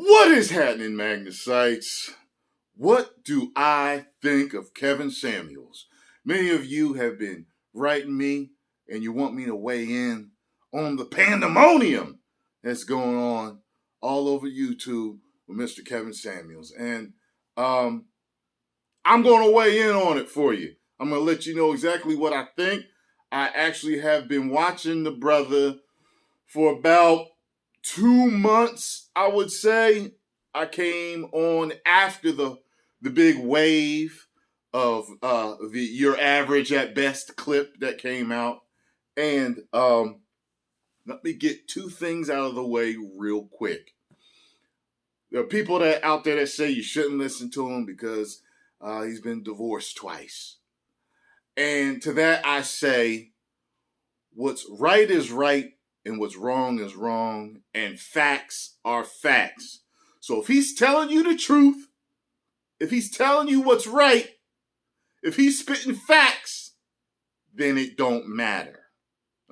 What is happening, Magnacites? What do I think of Kevin Samuels? Many of you have been writing me and you want me to weigh in on the pandemonium that's going on all over YouTube with Mr. Kevin Samuels. And I'm going to weigh in on it for you. I'm going to let you know exactly what I think. I actually have been watching the brother for about 2 months, I would say. I came on after the big wave of the Your Average at Best clip that came out. And let me get two things out of the way real quick. There are people that out there that say you shouldn't listen to him because he's been divorced twice. And to that I say, what's right is right and what's wrong is wrong, and facts are facts. So if he's telling you the truth, if he's telling you what's right, if he's spitting facts, then it don't matter.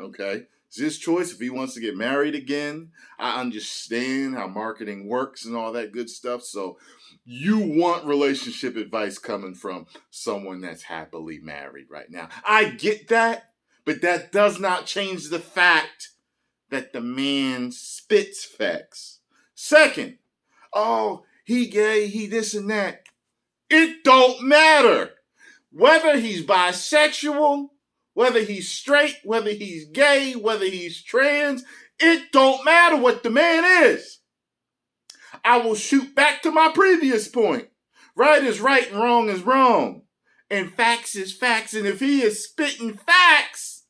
Okay? It's his choice if he wants to get married again. I understand how marketing works and all that good stuff. So you want relationship advice coming from someone that's happily married right now. I get that, but that does not change the fact that the man spits facts. Second, oh, he gay, he this and that. It don't matter. Whether he's bisexual, whether he's straight, whether he's gay, whether he's trans, it don't matter what the man is. I will shoot back to my previous point. Right is right and wrong is wrong. And facts is facts. And if he is spitting facts,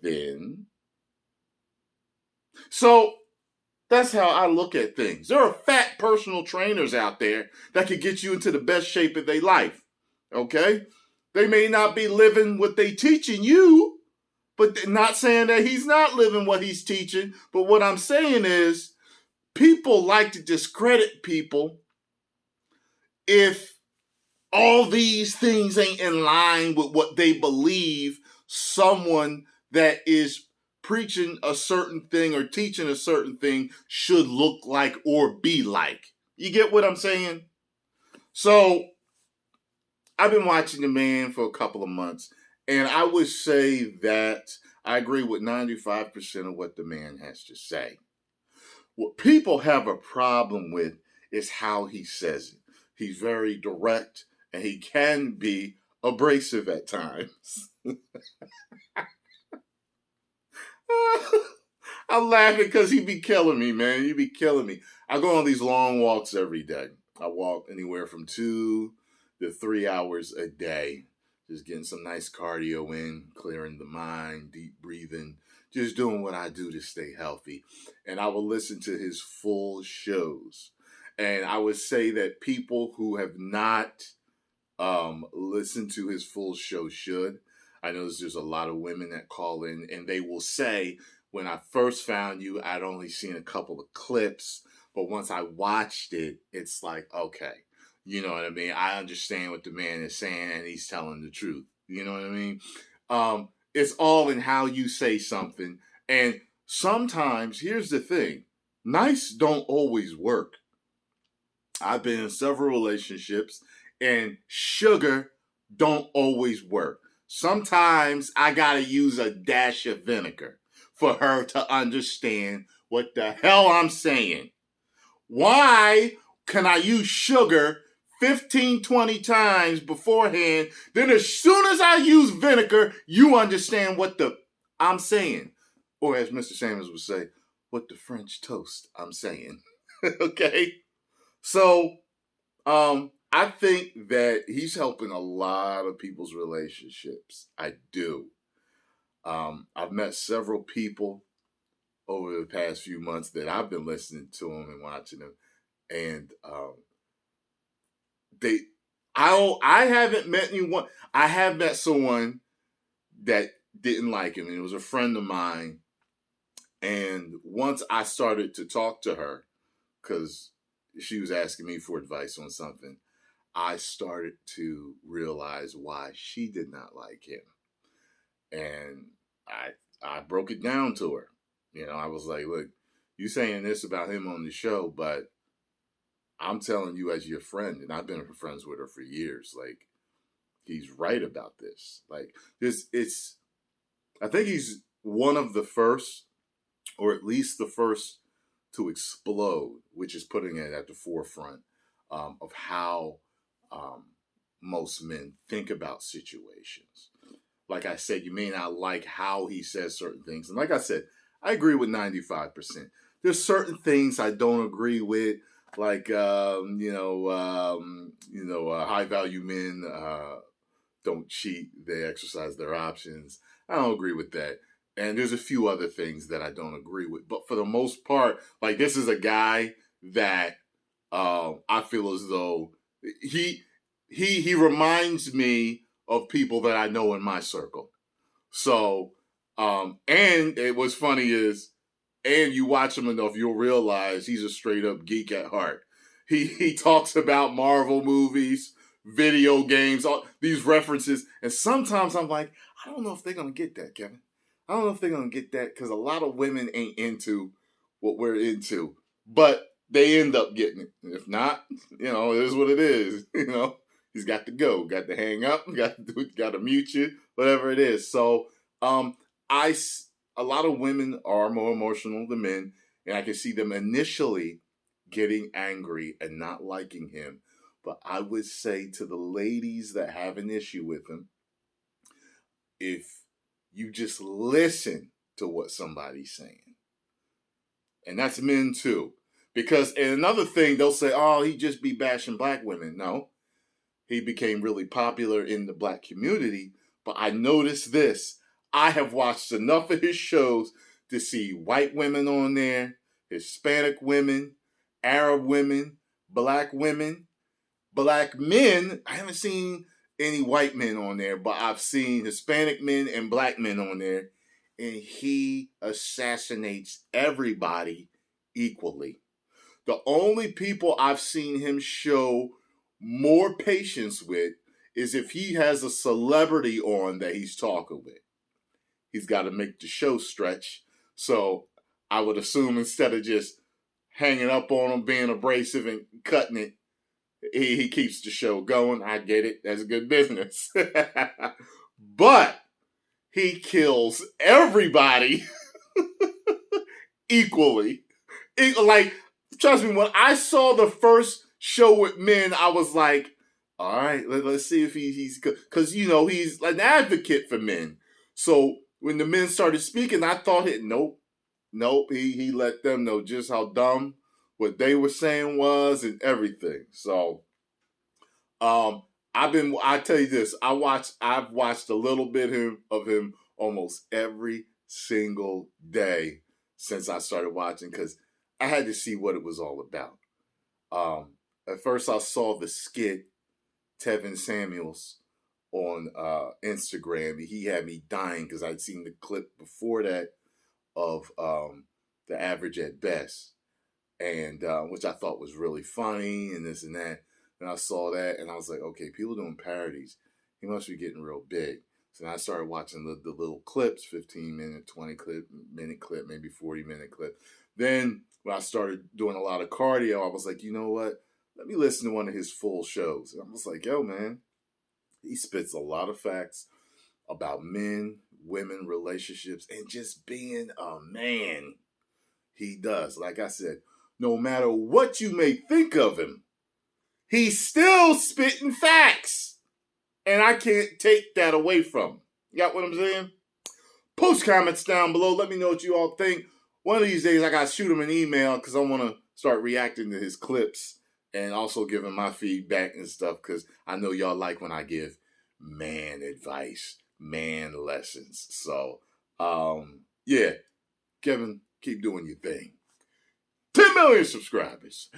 then... So that's how I look at things. There are fat personal trainers out there that could get you into the best shape of their life. Okay? They may not be living what they teaching you, but they're not saying that he's not living what he's teaching. But what I'm saying is, people like to discredit people if all these things ain't in line with what they believe someone that is preaching a certain thing or teaching a certain thing should look like or be like. You get what I'm saying? So I've been watching the man for a couple of months, and I would say that I agree with 95% of what the man has to say. What people have a problem with is how he says it. He's very direct, and he can be abrasive at times. I'm laughing because he be killing me, man. He be killing me. I go on these long walks every day. I walk anywhere from 2 to 3 hours a day. Just getting some nice cardio in, clearing the mind, deep breathing, just doing what I do to stay healthy. And I will listen to his full shows. And I would say that people who have not listened to his full show should. I know there's a lot of women that call in and they will say, when I first found you, I'd only seen a couple of clips, but once I watched it, it's like, okay, you know what I mean? I understand what the man is saying and he's telling the truth. You know what I mean? It's all in how you say something. And sometimes, here's the thing, nice don't always work. I've been in several relationships and sugar don't always work. Sometimes I gotta use a dash of vinegar for her to understand what the hell I'm saying. Why can I use sugar 15, 20 times beforehand? Then as soon as I use vinegar, you understand what I'm saying. Or as Mr. Samuels would say, what the French toast I'm saying. Okay? So, I think that he's helping a lot of people's relationships. I do. I've met several people over the past few months that I've been listening to him and watching him, and I haven't met anyone. I have met someone that didn't like him, and it was a friend of mine. And once I started to talk to her, because she was asking me for advice on something, I started to realize why she did not like him. And I broke it down to her. You know, I was like, look, you saying this about him on the show, but I'm telling you as your friend, and I've been friends with her for years, like, he's right about this. Like, I think he's one of the first, or at least the first, to explode, which is putting it at the forefront of how um, most men think about situations. Like I said, you may not like how he says certain things. And like I said, I agree with 95%. There's certain things I don't agree with, like, high value men don't cheat, they exercise their options. I don't agree with that. And there's a few other things that I don't agree with. But for the most part, like, this is a guy that I feel as though he reminds me of people that I know in my circle. So, and what's funny is, and you watch him enough, you'll realize he's a straight up geek at heart. He talks about Marvel movies, video games, all these references, and sometimes I'm like, I don't know if they're gonna get that, Kevin. I don't know if they're gonna get that because a lot of women ain't into what we're into, but they end up getting it. And if not, it is what it is. He's got to go, got to hang up, got to mute you, whatever it is. So, I a lot of women are more emotional than men, and I can see them initially getting angry and not liking him. But I would say to the ladies that have an issue with him, if you just listen to what somebody's saying, and that's men too, because and another thing, they'll say, oh, he just be bashing black women. No, he became really popular in the black community. But I noticed this. I have watched enough of his shows to see white women on there, Hispanic women, Arab women, black men. I haven't seen any white men on there, but I've seen Hispanic men and black men on there. And he assassinates everybody equally. The only people I've seen him show more patience with is if he has a celebrity on that he's talking with. He's got to make the show stretch. So I would assume instead of just hanging up on him, being abrasive and cutting it, he keeps the show going. I get it. That's good business. But he kills everybody equally. Like, trust me, when I saw the first show with men, I was like, all right, let's see if he's good. Because, he's an advocate for men. So when the men started speaking, I thought nope. He let them know just how dumb what they were saying was and everything. So, I tell you this, I've watched a little bit of him almost every single day since I started watching because I had to see what it was all about. At first I saw the skit, Tevin Samuels, on Instagram. He had me dying because I'd seen the clip before that of The Average at Best, and which I thought was really funny and this and that. And I saw that and I was like, okay, people doing parodies. He must be getting real big. So then I started watching the little clips, 15-minute, 20-minute clip, maybe 40-minute clip. Then when I started doing a lot of cardio, I was like, you know what? Let me listen to one of his full shows. And I was like, yo, man, he spits a lot of facts about men, women, relationships, and just being a man. He does. Like I said, no matter what you may think of him, he's still spitting facts. And I can't take that away from him. You got what I'm saying? Post comments down below. Let me know what you all think. One of these days, I got to shoot him an email because I want to start reacting to his clips and also give him my feedback and stuff because I know y'all like when I give man advice, man lessons. So, yeah, Kevin, keep doing your thing. 10 million subscribers.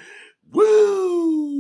Woo!